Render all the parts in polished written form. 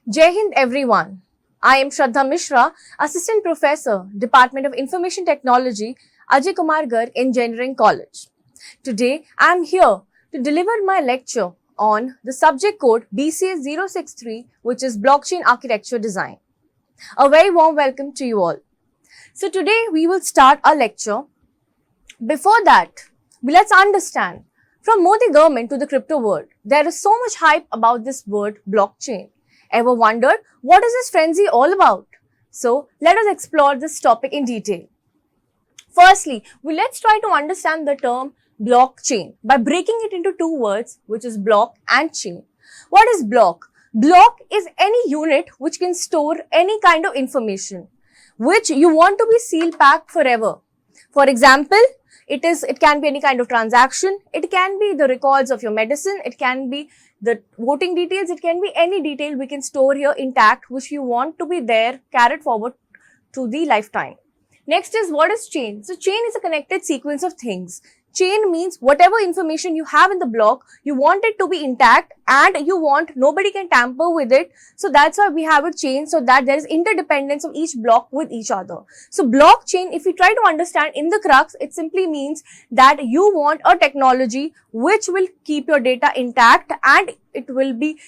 Jai Hind everyone. I am Shraddha Mishra, Assistant Professor, Department of Information Technology, Ajay Kumar Garg Engineering College. Today I am here to deliver my lecture on the subject code BCA 063, which is Blockchain Architecture Design. A very warm welcome to you all. So today we will start our lecture. Before that, let's understand, from Modi government to the crypto world, there is so much hype about this word blockchain. Ever wondered what is this frenzy all about? So let us explore this topic in detail. Firstly, let's try to understand the term blockchain by breaking it into two words, which is block and chain. What is block? Block is any unit which can store any kind of information which you want to be sealed packed forever. For example, it can be any kind of transaction, it can be the records of your medicine, it can be the voting details, it can be any detail we can store here intact which you want to be there carried forward to the lifetime. Next is, what is chain? So chain is a connected sequence of things. Chain means whatever information you have in the block, you want it to be intact and you want nobody can tamper with it. So that's why we have a chain, so that there is interdependence of each block with each other. So blockchain, if you try to understand in the crux, it simply means that you want a technology which will keep your data intact and it will be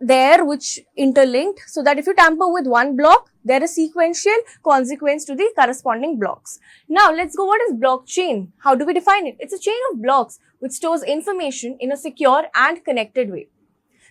there which interlinked, so that if you tamper with one block, there is sequential consequence to the corresponding blocks. Now let's go, what is blockchain? How do we define it? It's a chain of blocks which stores information in a secure and connected way.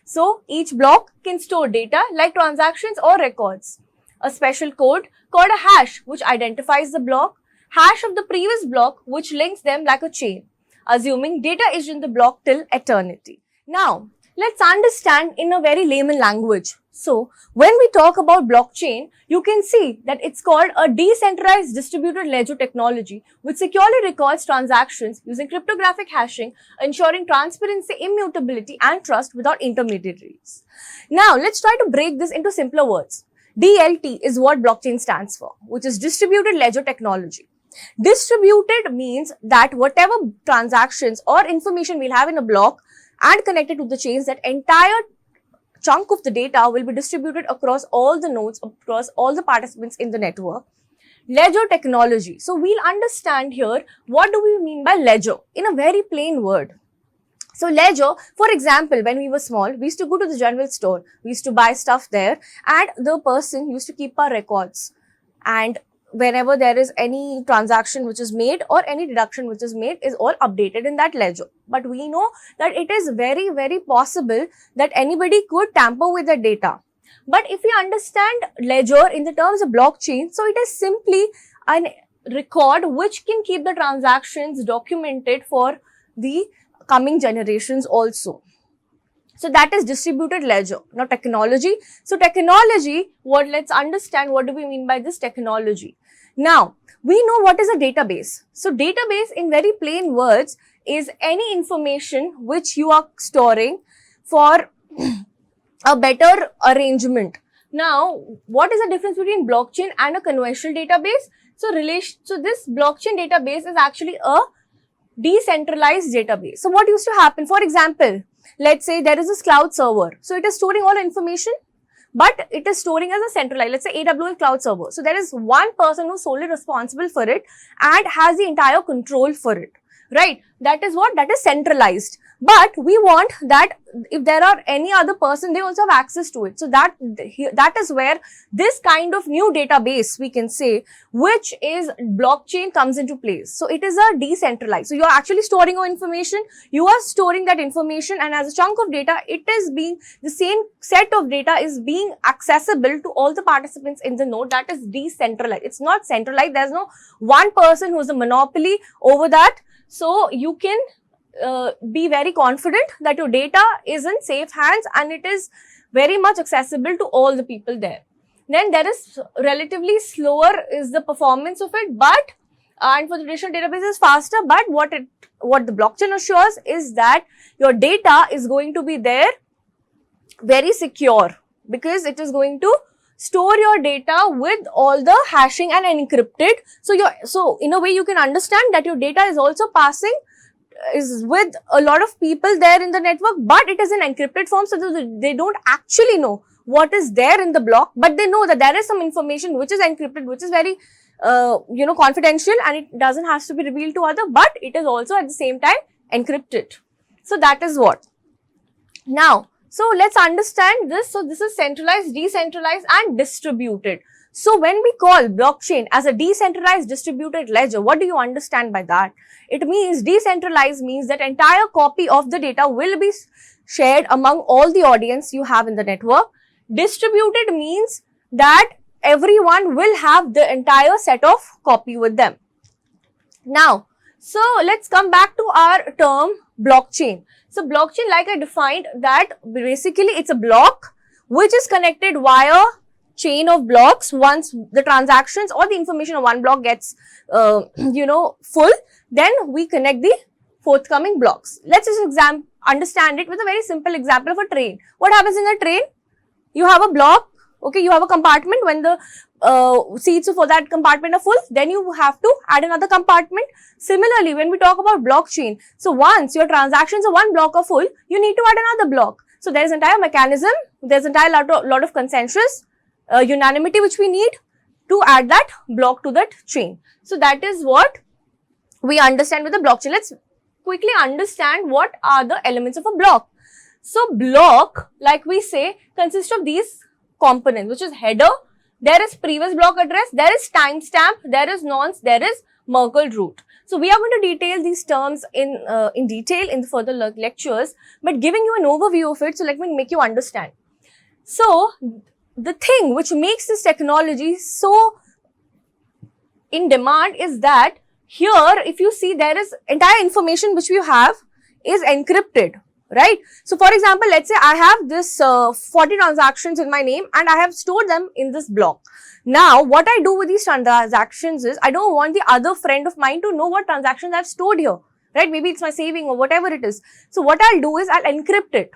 So each block can store data like transactions or records. A special code called a hash which identifies the block, hash of the previous block which links them like a chain, assuming data is in the block till eternity. Now let's understand in a very layman language. So when we talk about blockchain, you can see that it's called a decentralized distributed ledger technology which securely records transactions using cryptographic hashing, ensuring transparency, immutability and trust without intermediaries. Now let's try to break this into simpler words. DLT is what blockchain stands for, which is distributed ledger technology. Distributed means that whatever transactions or information we'll have in a block and connected to the chains, that entire chunk of the data will be distributed across all the nodes, across all the participants in the network. Ledger technology. So we'll understand here what do we mean by ledger in a very plain word. So ledger, for example, when we were small, we used to go to the general store, we used to buy stuff there and the person used to keep our records, and whenever there is any transaction which is made or any deduction which is made is all updated in that ledger. But we know that it is very, very possible that anybody could tamper with the data. But if we understand ledger in the terms of blockchain, so it is simply a record which can keep the transactions documented for the coming generations also. So that is distributed ledger. Now technology. So technology, let's understand what do we mean by this technology. Now, we know what is a database. So database in very plain words is any information which you are storing for a better arrangement. Now, what is the difference between blockchain and a conventional database? So this blockchain database is actually a decentralized database. So what used to happen? For example, let's say there is this cloud server. So it is storing all information, but it is storing as a centralized, let's say AWS cloud server. So there is one person who's solely responsible for it and has the entire control for it, right? That is what? That is centralized. But we want that if there are any other person, they also have access to it. So that is where this kind of new database, we can say, which is blockchain, comes into place. So it is a decentralized. So you are actually storing your information, you are storing that information, and as a chunk of data, it is being, the same set of data is being accessible to all the participants in the node. That is decentralized. It's not centralized. There's no one person who's a monopoly over that. So you can be very confident that your data is in safe hands and it is very much accessible to all the people there. Then there is relatively slower is the performance of it, but and for the traditional database is faster, but what the blockchain assures is that your data is going to be there very secure, because it is going to store your data with all the hashing and encrypted. So in a way you can understand that your data is also passing is with a lot of people there in the network, but it is in encrypted form, so they don't actually know what is there in the block, but they know that there is some information which is encrypted, which is very confidential, and it doesn't have to be revealed to other, but it is also at the same time encrypted. So that is what. Now, so let's understand this. So this is centralized, decentralized and distributed. So when we call blockchain as a decentralized distributed ledger, what do you understand by that? It means decentralized means that entire copy of the data will be shared among all the audience you have in the network. Distributed means that everyone will have the entire set of copy with them. Now, so let's come back to our term blockchain. So blockchain, like I defined, that basically it's a block which is connected via chain of blocks. Once the transactions or the information of one block gets full, then we connect the forthcoming blocks. Let's just understand it with a very simple example of a train. What happens in a train? You have a block, okay, you have a compartment. When the seats for that compartment are full, then you have to add another compartment. Similarly, when we talk about blockchain, so once your transactions of one block are full, you need to add another block. So there is entire mechanism, there's entire lot of consensus, unanimity which we need to add that block to that chain. So that is what we understand with the blockchain. Let's quickly understand what are the elements of a block. So block, like we say, consists of these components, which is header, there is previous block address, there is timestamp, there is nonce, there is Merkle root. So we are going to detail these terms in detail in the further lectures, but giving you an overview of it, so let me make you understand. So the thing which makes this technology so in demand is that here, if you see, there is entire information which we have is encrypted, right? So for example, let's say I have this 40 transactions in my name and I have stored them in this block. Now, what I do with these transactions is, I don't want the other friend of mine to know what transactions I've stored here, right? Maybe it's my saving or whatever it is. So what I'll do is I'll encrypt it.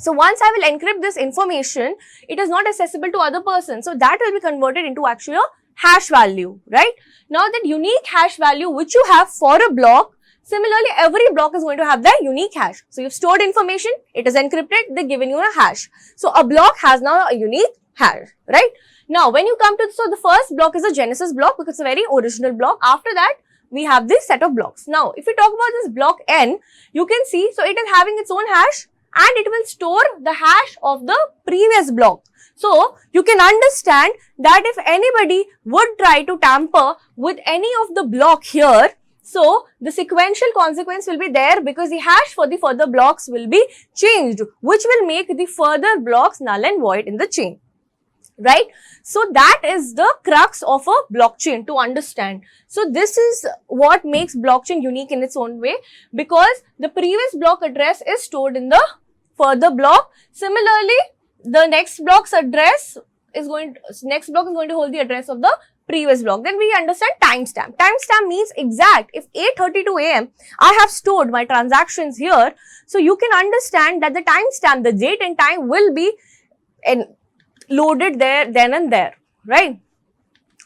So once I will encrypt this information, it is not accessible to other persons. So that will be converted into actually a hash value, right? Now that unique hash value which you have for a block, similarly every block is going to have the unique hash. So you've stored information, it is encrypted, they've given you a hash. So a block has now a unique hash, right? Now when you come to, so the first block is a genesis block because it's a very original block. After that, we have this set of blocks. Now if we talk about this block n, you can see, so it is having its own hash and it will store the hash of the previous block. So you can understand that if anybody would try to tamper with any of the block here, so the sequential consequence will be there because the hash for the further blocks will be changed, which will make the further blocks null and void in the chain, right? So that is the crux of a blockchain to understand. So this is what makes blockchain unique in its own way, because the previous block address is stored in the further block. Similarly, the next block is going to hold the address of the previous block. Then we understand timestamp. Timestamp means exact. If 8:32 AM, I have stored my transactions here, so you can understand that the timestamp, the date and time will be loaded there, then and there, right?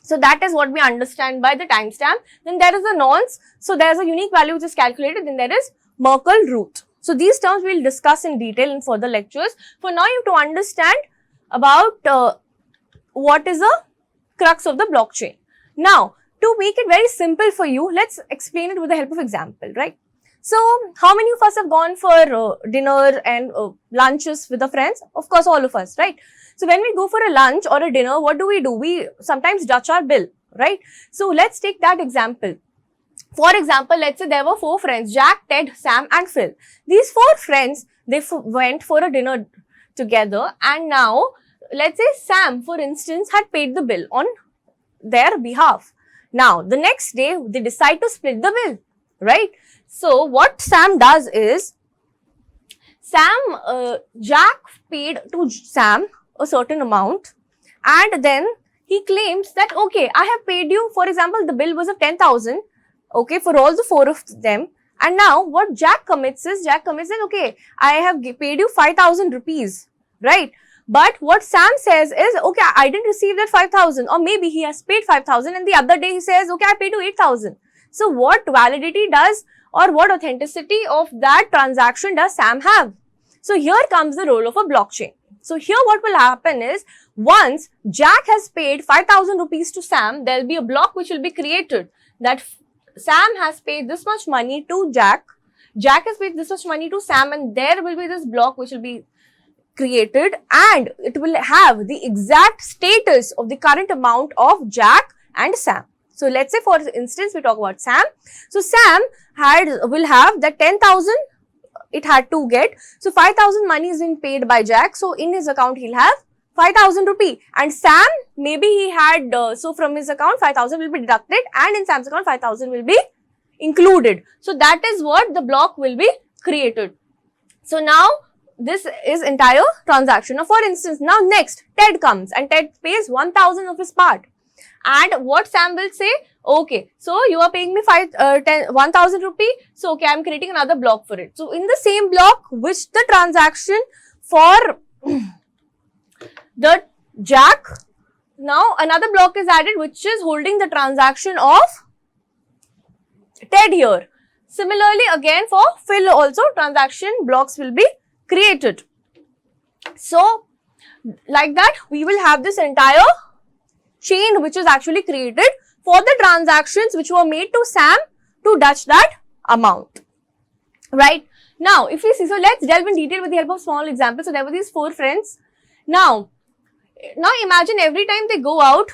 So that is what we understand by the timestamp. Then there is a nonce. So there is a unique value which is calculated. Then there is Merkle root. So these terms we will discuss in detail in further lectures. For now, you have to understand about what is a crux of the blockchain. Now, to make it very simple for you, let's explain it with the help of example, right? So, how many of us have gone for dinner and lunches with the friends? Of course, all of us, right? So, when we go for a lunch or a dinner, what do? We sometimes dutch our bill, right? So, let's take that example. For example, let's say there were 4 friends, Jack, Ted, Sam and Phil. These 4 friends, they went for a dinner together, and now, let's say Sam, for instance, had paid the bill on their behalf. Now, the next day, they decide to split the bill, right? So, what Sam does is, Jack paid to Sam a certain amount, and then he claims that, okay, I have paid you, for example, the bill was of 10,000, okay, for all the 4 of them. And now, what Jack commits is, okay, I have paid you 5,000 rupees, right? But what Sam says is, okay, I didn't receive that 5,000, or maybe he has paid 5,000 and the other day he says, okay, I paid you 8,000. So what validity does, or what authenticity of that transaction does Sam have? So here comes the role of a blockchain. So here what will happen is, once Jack has paid 5,000 rupees to Sam, there will be a block which will be created that Sam has paid this much money to Jack, Jack has paid this much money to Sam, and there will be this block which will be created, and it will have the exact status of the current amount of Jack and Sam. So let's say for instance we talk about Sam. So Sam will have that 10,000 it had to get. So 5,000 money is being paid by Jack. So in his account he'll have 5,000 rupee, and Sam maybe he had so from his account 5,000 will be deducted, and in Sam's account 5,000 will be included. So that is what the block will be created. So now this is entire transaction. Now for instance, now next Ted comes and Ted pays 1,000 of his part, and what Sam will say, okay, so you are paying me 1,000 rupee, so okay, I am creating another block for it. So in the same block which the transaction for the Jack, now another block is added which is holding the transaction of Ted here. Similarly again for Phil also transaction blocks will be created. So like that we will have this entire chain which is actually created for the transactions which were made to Sam to touch that amount, right? Now if we see, so let's delve in detail with the help of small examples. So there were these 4 friends. Now imagine every time they go out,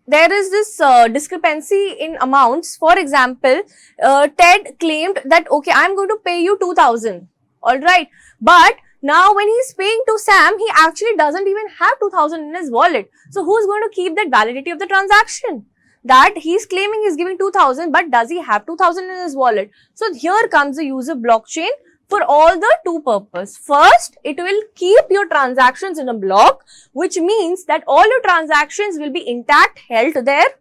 there is this discrepancy in amounts. For example, Ted claimed that okay, I am going to pay you 2,000, alright, but now when he's paying to Sam, he actually doesn't even have 2,000 in his wallet. So who's going to keep that validity of the transaction? That he's claiming he's giving 2,000, but does he have 2,000 in his wallet? So here comes the use of blockchain for all the 2 purposes. First, it will keep your transactions in a block, which means that all your transactions will be intact, held there,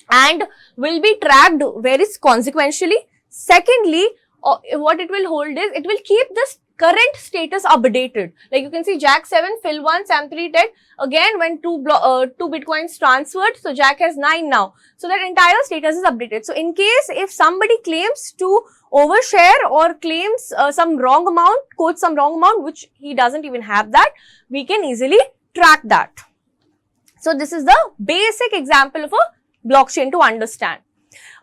and will be tracked very consequentially. Secondly, what it will hold is, it will keep this current status updated. Like you can see Jack 7, Phil 1, Sam 3, Ted. Again, when 2 bitcoins transferred, so Jack has 9 now. So that entire status is updated. So in case if somebody claims to overshare or claims some wrong amount, quotes some wrong amount, which he doesn't even have that, we can easily track that. So this is the basic example of a blockchain to understand.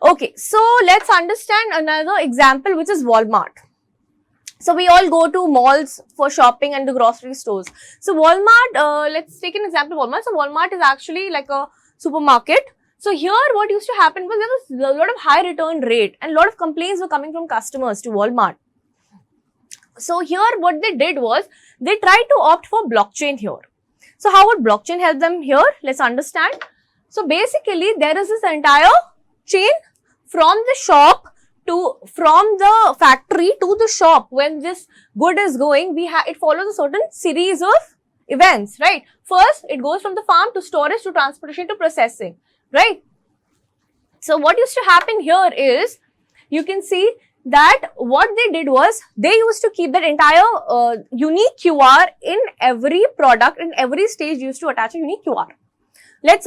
Okay, so let's understand another example which is Walmart. So we all go to malls for shopping and the grocery stores. So Walmart, let's take an example of Walmart. So Walmart is actually like a supermarket. So here what used to happen was there was a lot of high return rate and a lot of complaints were coming from customers to Walmart. So here what they did was they tried to opt for blockchain here. So how would blockchain help them here? Let's understand. So basically there is this entire chain from the shop from the factory to the shop. When this good is going, it follows a certain series of events, right? First, it goes from the farm to storage to transportation to processing, right? So what used to happen here is, you can see that what they did was, they used to keep that entire unique QR in every product. In every stage used to attach a unique QR.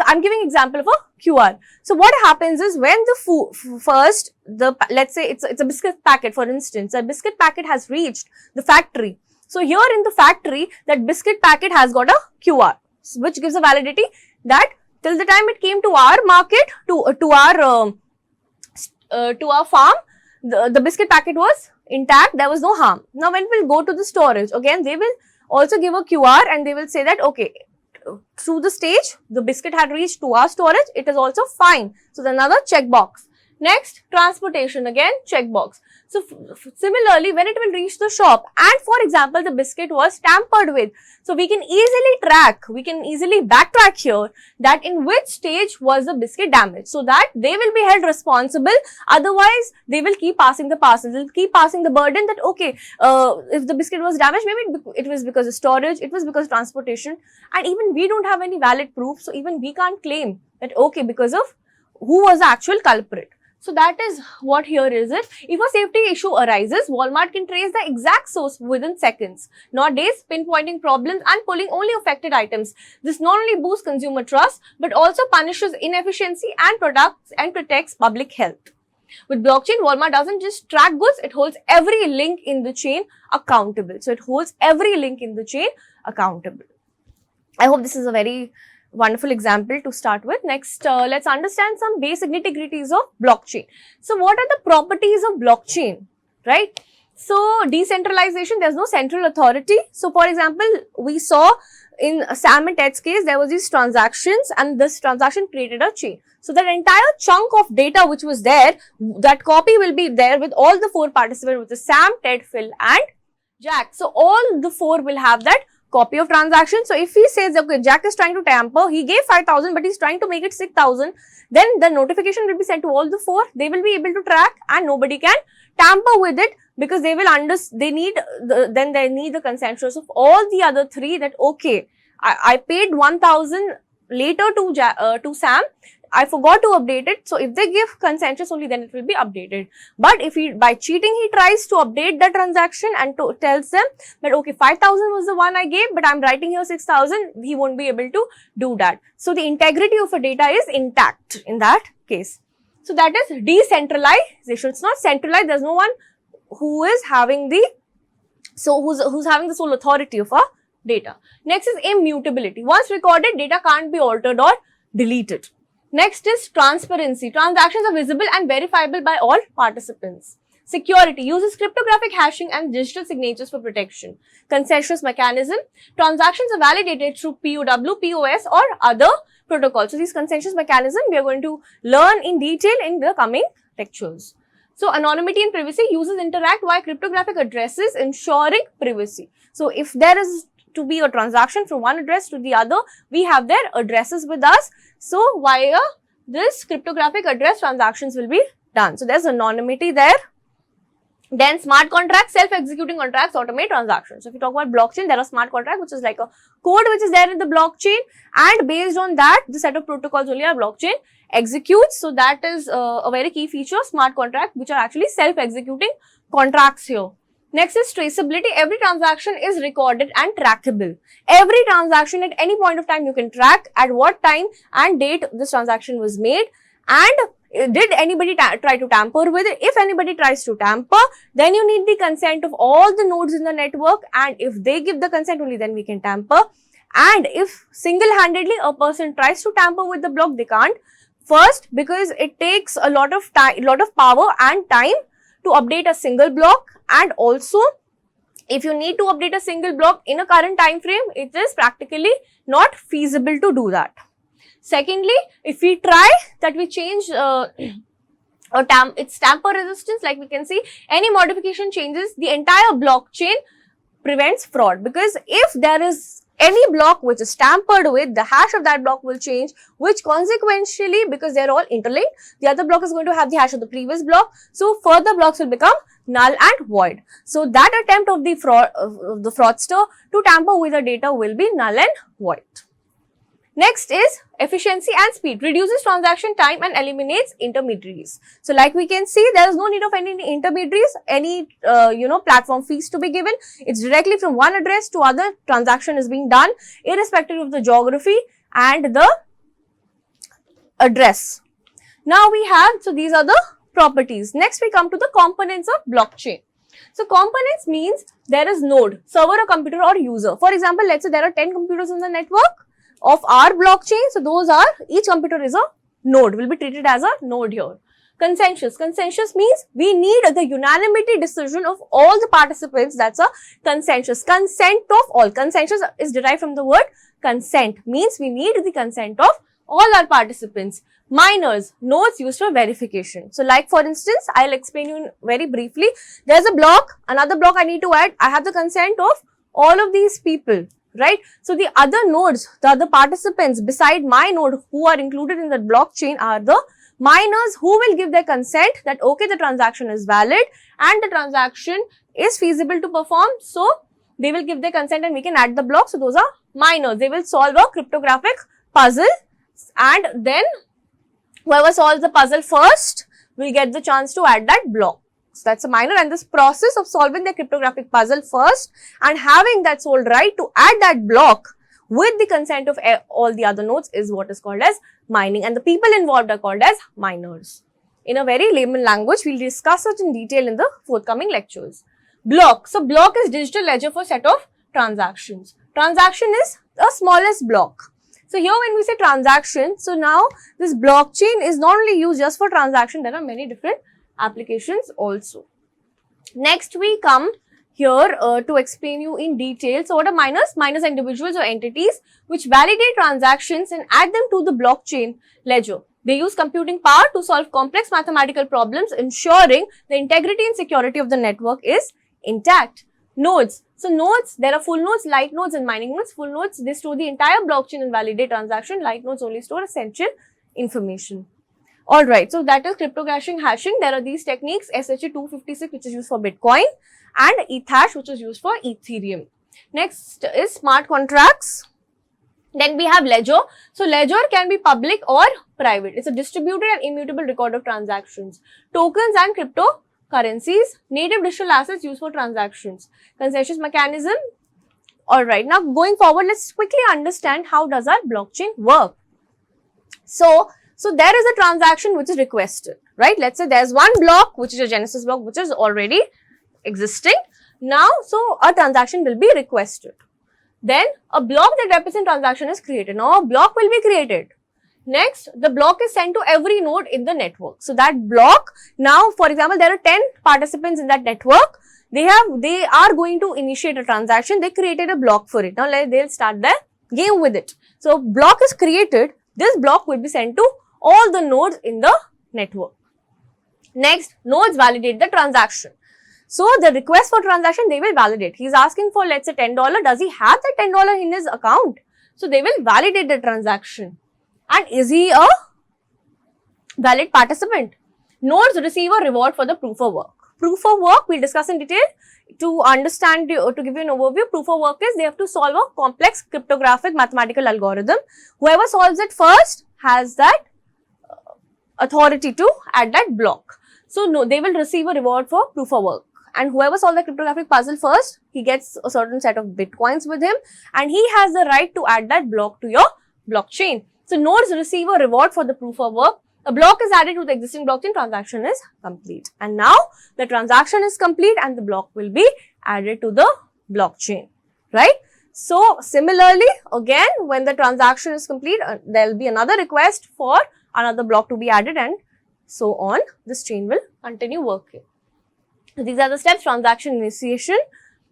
I'm giving example of a QR. So what happens is, when the let's say it's a biscuit packet, for instance, a biscuit packet has reached the factory. So here in the factory, that biscuit packet has got a QR, which gives a validity that till the time it came to our market, to our farm, the biscuit packet was intact, there was no harm. Now when we'll go to the storage, again they will also give a QR and they will say that okay, through the stage, the biscuit had reached to our storage, it is also fine. So another checkbox. Next, transportation, again checkbox. So similarly, when it will reach the shop, and for example, the biscuit was tampered with, so we can easily track, we can easily backtrack here that in which stage was the biscuit damaged, so that they will be held responsible. Otherwise, they will keep passing the parcel, they'll keep passing the burden that okay, if the biscuit was damaged, maybe it was because of storage, it was because of transportation, and even we don't have any valid proof, so even we can't claim that okay, because of who was the actual culprit. So that is what here is it. If a safety issue arises, Walmart can trace the exact source within seconds. Nowadays, pinpointing problems and pulling only affected items. This not only boosts consumer trust, but also punishes inefficiency and protects public health. With blockchain, Walmart doesn't just track goods, it holds every link in the chain accountable. So it holds every link in the chain accountable. I hope this is a very wonderful example to start with. Next, let's understand some basic nitty-gritties of blockchain. So, what are the properties of blockchain, right? So, decentralization, there's no central authority. So, for example, we saw in Sam and Ted's case, there was these transactions and this transaction created a chain. So, that entire chunk of data which was there, that copy will be there with all the 4 participants, which is Sam, Ted, Phil and Jack. So, all the 4 will have that copy of transaction. So, if he says, okay, Jack is trying to tamper, he gave 5,000 but he's trying to make it 6,000, then the notification will be sent to all the 4. They will be able to track and nobody can tamper with it, because they will they need the consensus of all the other 3 that okay, I paid 1,000 later to Sam, I forgot to update it. So, if they give consensus only, then it will be updated. But if he, by cheating, he tries to update the transaction and tells them that okay, 5,000 was the one I gave, but I'm writing here 6,000, he won't be able to do that. So, the integrity of a data is intact in that case. So, that is decentralization. It's not centralized. There's no one who is having who's having the sole authority of a data. Next is immutability. Once recorded, data can't be altered or deleted. Next is transparency. Transactions are visible and verifiable by all participants. Security uses cryptographic hashing and digital signatures for protection. Consensus mechanism. Transactions are validated through POW, POS or other protocols. So, these consensus mechanism we are going to learn in detail in the coming lectures. So, anonymity and privacy. Users interact via cryptographic addresses, ensuring privacy. So, if there is to be a transaction from one address to the other, we have their addresses with us. So, via this cryptographic address, transactions will be done. So, there's anonymity there. Then smart contracts, self-executing contracts automate transactions. So, if you talk about blockchain, there are smart contracts, which is like a code which is there in the blockchain, and based on that, the set of protocols only our blockchain executes. So, that is a very key feature, smart contract, which are actually self-executing contracts here. Next is traceability. Every transaction is recorded and trackable. Every transaction at any point of time you can track at what time and date this transaction was made, and did anybody try to tamper with it. If anybody tries to tamper, then you need the consent of all the nodes in the network, and if they give the consent only, then we can tamper. And if single-handedly a person tries to tamper with the block, they can't. First, because it takes a lot of power and time to update a single block, and also if you need to update a single block in a current time frame, it is practically not feasible to do that. Secondly, if we try that we change its tamper resistance, like we can see, any modification changes the entire blockchain, prevents fraud, because if there is any block which is tampered with, the hash of that block will change, which consequentially, because they are all interlinked, the other block is going to have the hash of the previous block. So, further blocks will become null and void. So, that attempt of the fraudster to tamper with the data will be null and void. Next is efficiency and speed. Reduces transaction time and eliminates intermediaries. So, like we can see, there is no need of any intermediaries, any platform fees to be given. It's directly from one address to other. Transaction is being done irrespective of the geography and the address. Now we have, so these are the properties. Next we come to the components of blockchain. So, components means there is node, server or computer or user. For example, let's say there are 10 computers in the network of our blockchain. So, those are, each computer is a node, will be treated as a node here. Consensus. Consensus means we need the unanimity decision of all the participants. That's a consensus. Consent of all. Consensus is derived from the word consent. Means we need the consent of all our participants. Minors. Nodes used for verification. So, like for instance, I'll explain you very briefly. There's a block, another block I need to add. I have the consent of all of these people. Right. So, the other nodes, the other participants beside my node who are included in the blockchain are the minors who will give their consent that okay, the transaction is valid and the transaction is feasible to perform. So, they will give their consent and we can add the block. So, those are minors. They will solve a cryptographic puzzle, and then whoever solves the puzzle first will get the chance to add that block. So, that's a minor, and this process of solving the cryptographic puzzle first and having that sole right to add that block with the consent of all the other nodes is what is called as mining, and the people involved are called as miners. In a very layman language, we will discuss it in detail in the forthcoming lectures. Block. So, block is digital ledger for set of transactions. Transaction is the smallest block. So here when we say transaction, so now this blockchain is not only used just for transaction, there are many different applications also. Next we come here to explain you in detail. So what are miners? Miners are individuals or entities which validate transactions and add them to the blockchain ledger. They use computing power to solve complex mathematical problems, ensuring the integrity and security of the network is intact. Nodes. So nodes, there are full nodes, light nodes and mining nodes. Full nodes, they store the entire blockchain and validate transaction. Light nodes only store essential information. Alright, so that is cryptographic hashing. There are these techniques, SHA-256 which is used for Bitcoin and ETHASH which is used for Ethereum. Next is smart contracts. Then we have ledger. So ledger can be public or private. It's a distributed and immutable record of transactions. Tokens and cryptocurrencies, native digital assets used for transactions. Consensus mechanism. Alright, now going forward, let's quickly understand how does our blockchain work. So there is a transaction which is requested, right? Let's say there's one block which is a Genesis block which is already existing. Now, so a transaction will be requested. Then a block that represents transaction is created. Now a block will be created. Next, the block is sent to every node in the network. So that block, now for example, there are 10 participants in that network. They are going to initiate a transaction. They created a block for it. Now they'll start the game with it. So block is created. This block will be sent to all the nodes in the network. Next, nodes validate the transaction. So the request for transaction, they will validate. He's asking for, let's say, $10. Does he have that $10 in his account? So they will validate the transaction. And is he a valid participant? Nodes receive a reward for the proof of work. Proof of work, we'll discuss in detail. To understand, to give you an overview, proof of work is they have to solve a complex cryptographic mathematical algorithm. Whoever solves it first has that authority to add that block. So no, they will receive a reward for proof of work. And whoever solves the cryptographic puzzle first, he gets a certain set of bitcoins with him and he has the right to add that block to your blockchain. So nodes receive a reward for the proof of work. A block is added to the existing blockchain, transaction is complete. And now the transaction is complete and the block will be added to the blockchain, right? So similarly, again, when the transaction is complete, there will be another request for another block to be added and so on. This chain will continue working. These are the steps: transaction initiation,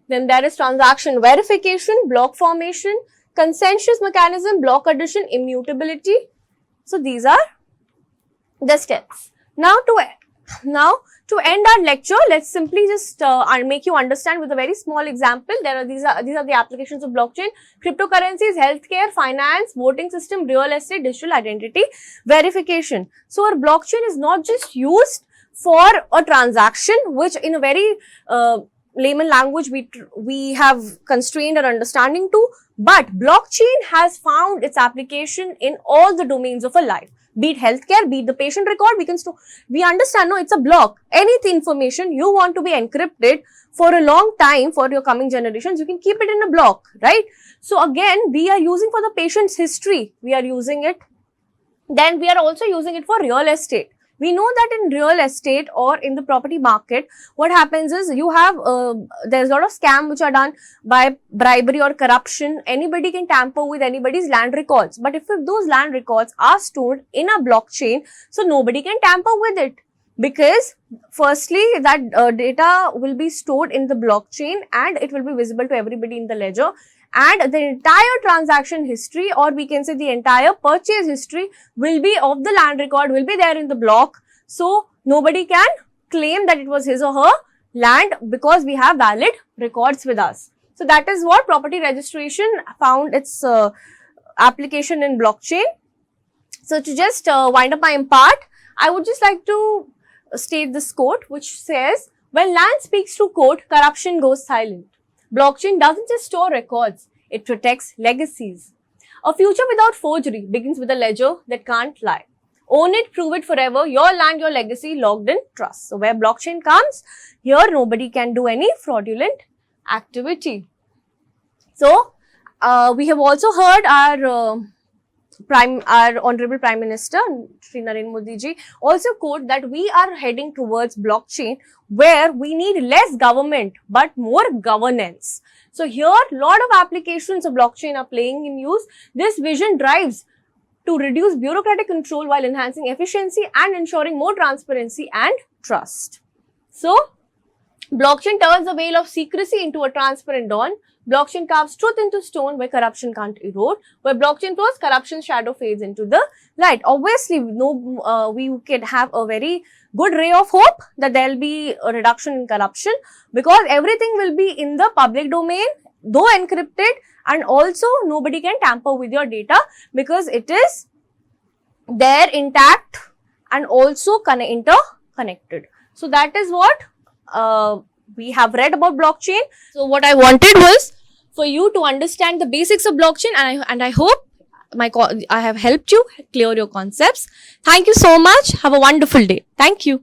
then there is transaction verification, block formation, consensus mechanism, block addition, immutability. So these are the steps. Now to end our lecture, let's simply just make you understand with a very small example. These are the applications of blockchain: cryptocurrencies, healthcare, finance, voting system, real estate, digital identity verification. So our blockchain is not just used for a transaction, which in a very layman language we have constrained our understanding to, but blockchain has found its application in all the domains of a life. Be it healthcare, be it the patient record, we understand, no, it's a block. Any information you want to be encrypted for a long time for your coming generations, you can keep it in a block, right? So again, we are using for the patient's history, we are using it. Then we are also using it for real estate. We know that in real estate or in the property market, what happens is you have, there's a lot of scam which are done by bribery or corruption. Anybody can tamper with anybody's land records. But if those land records are stored in a blockchain, so nobody can tamper with it. Because firstly, that data will be stored in the blockchain and it will be visible to everybody in the ledger. And the entire transaction history, or we can say the entire purchase history, will be of the land record, will be there in the block. So nobody can claim that it was his or her land because we have valid records with us. So that is what property registration found its application in blockchain. So to just wind up my part, I would just like to state this quote which says, when land speaks to code, corruption goes silent. Blockchain doesn't just store records, it protects legacies. A future without forgery begins with a ledger that can't lie. Own it, prove it forever, your land, your legacy, logged in trust. So where blockchain comes, here nobody can do any fraudulent activity. So we have also heard our our Honorable Prime Minister Shri Narendra Modi ji also quote that we are heading towards blockchain, where we need less government but more governance. So here, lot of applications of blockchain are playing in use. This vision drives to reduce bureaucratic control while enhancing efficiency and ensuring more transparency and trust. So, blockchain turns the veil of secrecy into a transparent dawn. Blockchain carves truth into stone where corruption can't erode. Where blockchain flows, corruption's shadow fades into the light. Obviously, we can have a very good ray of hope that there will be a reduction in corruption, because everything will be in the public domain, though encrypted, and also nobody can tamper with your data because it is there intact and also interconnected. So that is what we have read about blockchain. So what I wanted was for you to understand the basics of blockchain, and I hope I have helped you clear your concepts. Thank you so much. Have a wonderful day. Thank you.